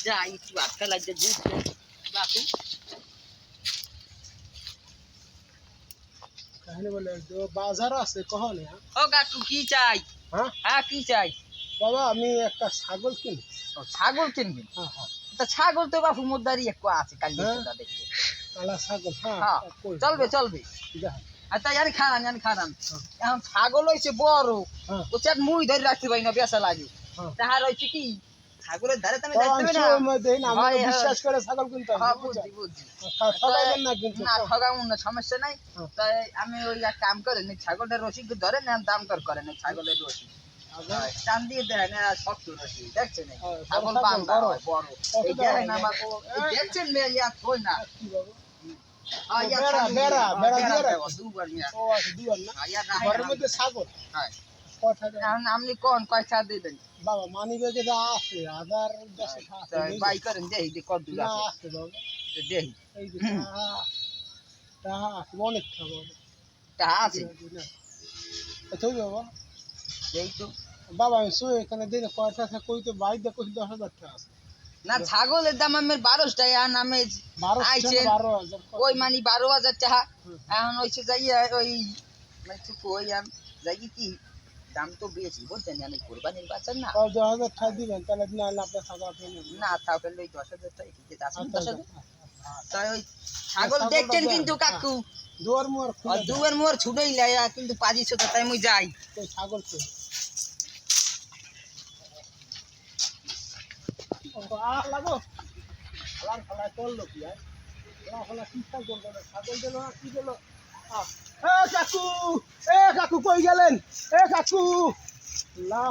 যাই একটু আটকা লাগছে ঘুরতে বাপু কাহিনী বলে তো বাজার আছে কখনে ও কাকু কি চাই হ্যাঁ হ্যাঁ কি চাই বাবা আমি একটা ছাগল কিনি ও ছাগল কিনবি হ্যাঁ হ্যাঁ তা ছাগল তো বাপু মোদ্দারি একটু আছে কাল দেখতে কালা ছাগল হ্যাঁ হ্যাঁ চলবে চলবে দেখেন আচ্ছা খারান এখন ছাগল হয়েছে বড় হ্যাঁ ও চাট মুই ধরে রাখতে পারি না বেসা লাগে হ্যাঁ তাহার হয়েছে কি ছাগলের ধারে তুমি তো দেখতে না আমি দেই না আমি বিশ্বাস করে ছাগল কিনতে হ্যাঁ হবে বুঝছি বুঝছি ঠকাইবেন না কিন্তু না ঠগাবো না সমস্যা নাই হ্যাঁ। তাই আমি ওই এক কাম করেন ছাগলের রসি ধরে নেন দাম দর করেন ছাগলের রসি টান দিয়ে দেন শক্ত রসি দেখছেন ছাগল বান্ধা হয় বড় এই দেখেন আমার দেখছেন মেয়ে থই না কি বাবা বেড়া বেড়া দিয়ে রাখো দুবার মিয়া ও আছে দুয়ার না ইয়া ঘরের মধ্যে ছাগল হ্যাঁ কথা এখন আপনি কোন কয়টা দিবেন বাবা মানি ব্যাগে যা আছে হাজার 10 আছে বাই করেন দেই কত দূর না আছে আছে বাবা দেই এই যে তাহা আছে অনেক খাবো তা আছে তুই বাবা দেই তো বাবা আমি শুয়ে এখানে দিনে কয়টা আছে কই তো বাইক দেখো 10,000 টাকা আছে না ছাগলের দাম আমার 12 টাকা আর নামে 12,000 ওই মানে 12,000 টাকা এখন হইছে যাই ওই মানে তো কই যাই কি দাম তো বেশি বলছেন আমি কুরবানির বাচ্চা না 10,000 টাকা দিবেন তাহলে না আপনার ছাগল আপনি না তাহলে ওই 10,000 টাকা ঠিক আছে 10,000 তাই ওই ছাগল দেখছেন কিন্তু কাকু দুয়ার মোর দুয়ের মোর ছুটেই লাইয়া কিন্তু পাজি ছোট তাই মুই যাই তো ছাগল তো লাগো খালা করলো কি খালা কি ছাগল ছাগল দিল না কি দিল এ কাকু কই গেলেন এ কাকু লা